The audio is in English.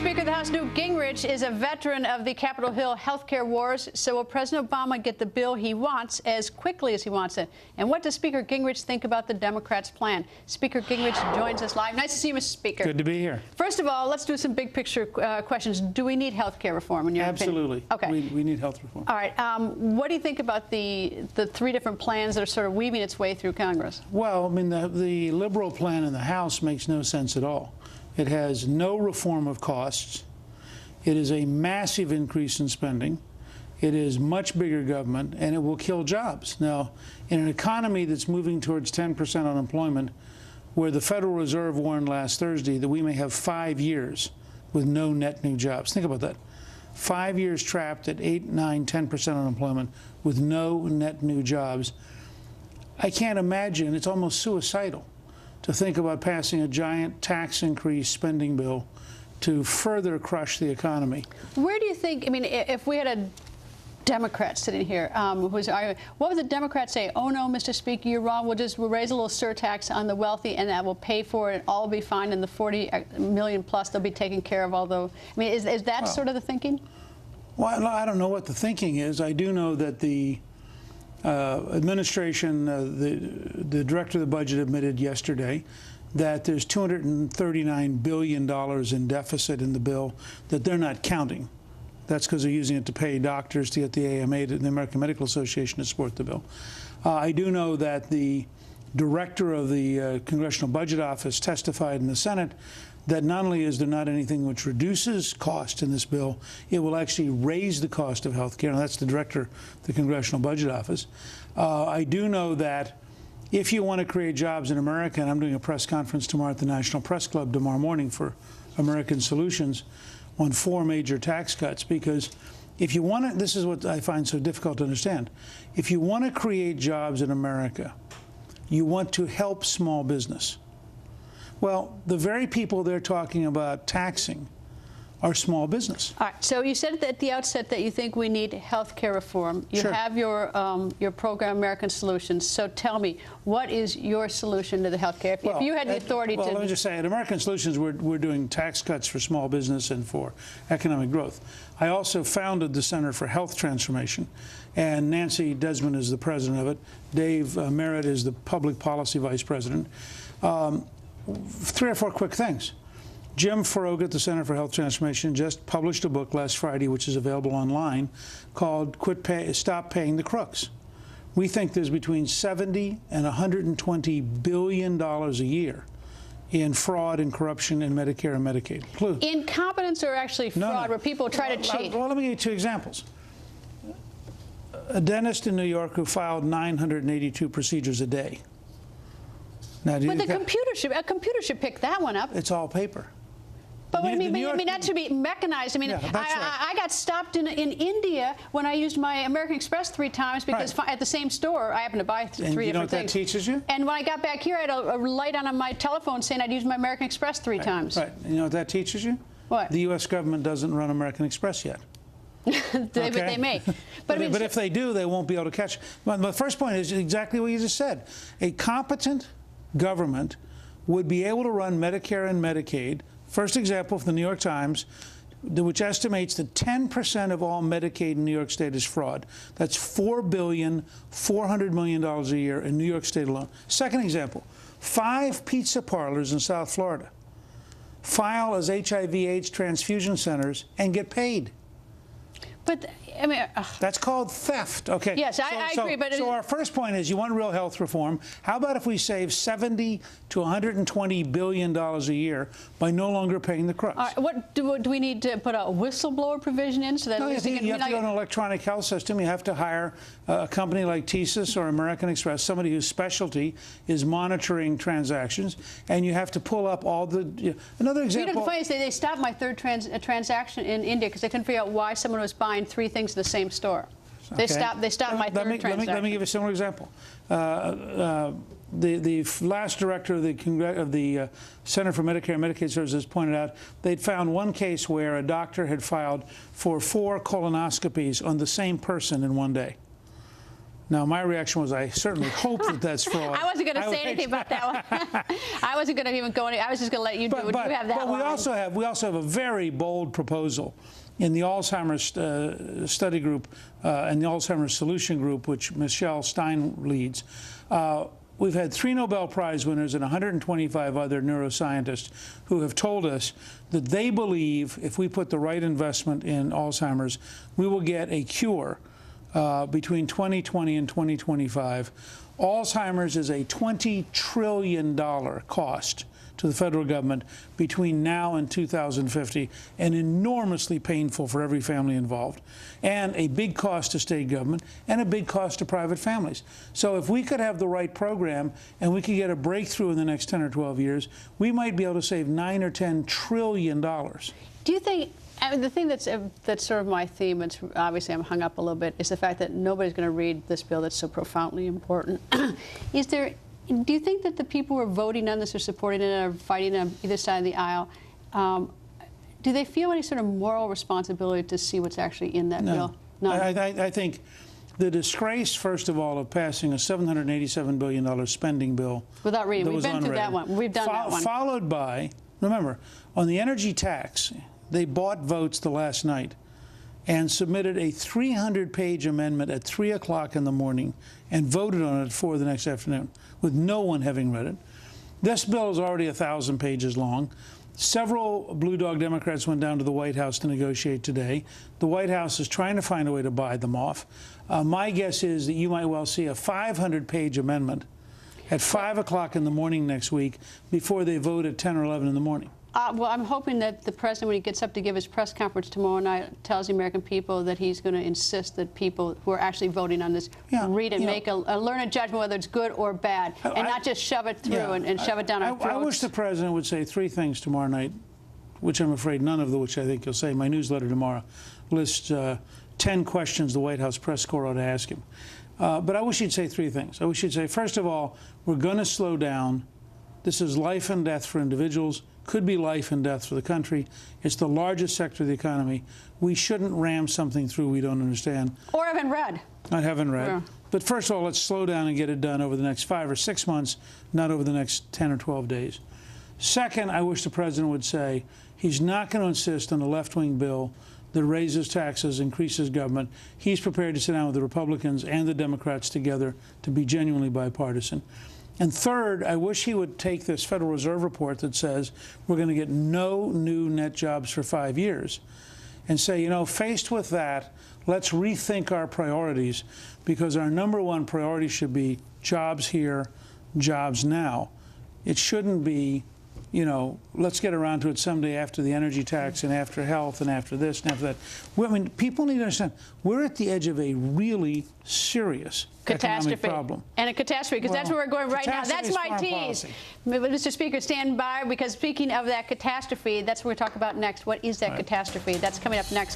Speaker of the House Newt Gingrich is a veteran of the Capitol Hill healthcare wars. So will President Obama get the bill he wants as quickly as he wants it? And what does Speaker Gingrich think about the Democrats' plan? Speaker Gingrich joins us live. Nice to see you, Mr. Speaker. Good to be here. First of all, let's do some big picture questions. Do we need healthcare reform in your Absolutely. opinion? Okay. We need health reform. All right. What do you think about the three different plans that are sort of weaving its way through Congress? Well, I mean, the liberal plan in the House makes no sense at all. It has no reform of costs. It is a massive increase in spending. It is much bigger government, and it will kill jobs. Now, in an economy that's moving towards 10% unemployment, where the Federal Reserve warned last Thursday that we may have 5 years with no net new jobs. Think about that. 5 years trapped at 8, 9, 10% unemployment with no net new jobs. I can't imagine, it's almost suicidal to think about passing a giant tax increase spending bill to further crush the economy. Where do you think, I mean, if we had a Democrat sitting here who's arguing, what would the Democrats say? Oh, no, Mr. Speaker, you're wrong. We'll raise a little surtax on the wealthy, and that will pay for it. All will be fine, and the 40 million plus, they'll be taken care of. Although, I mean, is that sort of the thinking? Well, I don't know what the thinking is. I do know that the administration, the director of the budget admitted yesterday that there's $239 billion in deficit in the bill that they're not counting. That's because they're using it to pay doctors to get the AMA, the American Medical Association, to support the bill. I do know that the director of the Congressional Budget Office testified in the Senate that not only is there not anything which reduces cost in this bill, it will actually raise the cost of health care. And that's the director of the Congressional Budget Office. I do know that if you want to create jobs in America, and I'm doing a press conference tomorrow at the National Press Club tomorrow morning for American Solutions on 4 major tax cuts, because if you want to, this is what I find so difficult to understand. If you want to create jobs in America, you want to help small business. Well, the very people they're talking about taxing are small business. All right. So you said at the outset that you think we need health care reform. You Sure. have your program, American Solutions. So tell me, what is your solution to the health care? If you had the authority to... Well, let me just say, at American Solutions, we're doing tax cuts for small business and for economic growth. I also founded the Center for Health Transformation, and Nancy Desmond is the president of it. Dave Merritt is the public policy vice president. 3 or 4 quick things. Jim Farroga at the Center for Health Transformation just published a book last Friday, which is available online, called Stop Paying the Crooks. We think there's between $70 and $120 billion a year in fraud and corruption in Medicare and Medicaid. Incompetence or actually fraud, where people try to cheat? Well, let me give you 2 examples. A dentist in New York who filed 982 procedures a day. Now, but a computer should pick that one up. It's all paper. But I mean, that should be mechanized. I mean, yeah, I got stopped in India when I used my American Express 3 times because at the same store I happened to buy 3 different things. And you know what that teaches you? And when I got back here, I had a light on my telephone saying I'd used my American Express 3 times. Right. You know what that teaches you? What? The U.S. government doesn't run American Express yet. They may. But if they do, they won't be able to catch. But the first point is exactly what you just said. A competent government would be able to run Medicare and Medicaid. First example from the New York Times, which estimates that 10% of all Medicaid in New York State is fraud. That's $4.4 billion a year in New York State alone. Second example, 5 pizza parlors in South Florida file as HIV/AIDS transfusion centers and get paid. But I mean, that's called theft. Okay. Yes, I agree. But so our first point is, you want real health reform. How about if we save $70 to $120 billion a year by no longer paying the crooks? All right, what do we need to put a whistleblower provision in so that you have to go to an electronic health system. You have to hire a company like TSYS or American Express, somebody whose specialty is monitoring transactions, and you have to pull up all the. Another example. You know, the funny is they stopped my 3rd transaction in India because they couldn't figure out why someone was buying 3 things in the same store. They stopped my 3rd transaction. Let me give you a similar example. The last director of the Center for Medicare and Medicaid Services pointed out they'd found one case where a doctor had filed for 4 colonoscopies on the same person in one day. Now, my reaction was, I certainly hope that that's fraud. I wasn't going to say anything about that one. I wasn't going to even go any. I was just going to let you do it. You have that But we also have a very bold proposal in the Alzheimer's study group and the Alzheimer's solution group, which Michelle Stein leads. We've had 3 Nobel Prize winners and 125 other neuroscientists who have told us that they believe if we put the right investment in Alzheimer's, we will get a cure between 2020 and 2025. Alzheimer's is a $20 trillion cost to the federal government between now and 2050, and enormously painful for every family involved, and a big cost to state government, and a big cost to private families. So if we could have the right program and we could get a breakthrough in the next 10 or 12 years, we might be able to save $9 or $10 trillion. Do you think? I mean, the thing that's sort of my theme, and obviously I'm hung up a little bit, is the fact that nobody's going to read this bill that's so profoundly important. Do you think that the people who are voting on this or supporting it or fighting on either side of the aisle, do they feel any sort of moral responsibility to see what's actually in that bill? No. I think the disgrace, first of all, of passing a $787 billion spending bill. Without reading. We've been through that one. We've done that one. Followed by, remember, on the energy tax, they bought votes the last night and submitted a 300-page amendment at 3 o'clock in the morning and voted on it at 4 the next afternoon, with no one having read it. This bill is already 1,000 pages long. Several Blue Dog Democrats went down to the White House to negotiate today. The White House is trying to find a way to buy them off. My guess is that you might well see a 500-page amendment at 5 o'clock in the morning next week before they vote at 10 or 11 in the morning. Well, I'm hoping that the president, when he gets up to give his press conference tomorrow night, tells the American people that he's going to insist that people who are actually voting on this read and make a learned judgment whether it's good or bad, and not just shove it through and shove it down our throats. I wish the president would say 3 things tomorrow night, which I'm afraid none of which I think he'll say. My newsletter tomorrow lists 10 questions the White House press corps ought to ask him. But I wish he'd say 3 things. I wish he'd say, first of all, we're going to slow down. This is life and death for individuals. Could be life and death for the country. It's the largest sector of the economy. We shouldn't ram something through we don't understand. Or haven't read. I haven't read. Yeah. But first of all, let's slow down and get it done over the next 5 or 6 months, not over the next 10 or 12 days. Second, I wish the president would say he's not going to insist on a left-wing bill that raises taxes, increases government. He's prepared to sit down with the Republicans and the Democrats together to be genuinely bipartisan. And third, I wish he would take this Federal Reserve report that says we're going to get no new net jobs for 5 years and say, you know, faced with that, let's rethink our priorities, because our #1 priority should be jobs here, jobs now. It shouldn't be, you know, let's get around to it someday after the energy tax and after health and after this and after that. I mean, people need to understand, we're at the edge of a really serious economic problem. And a catastrophe, because that's where we're going right now. That's my tease. Mr. Speaker, stand by, because speaking of that catastrophe, that's what we're talking about next. What is that catastrophe? That's coming up next.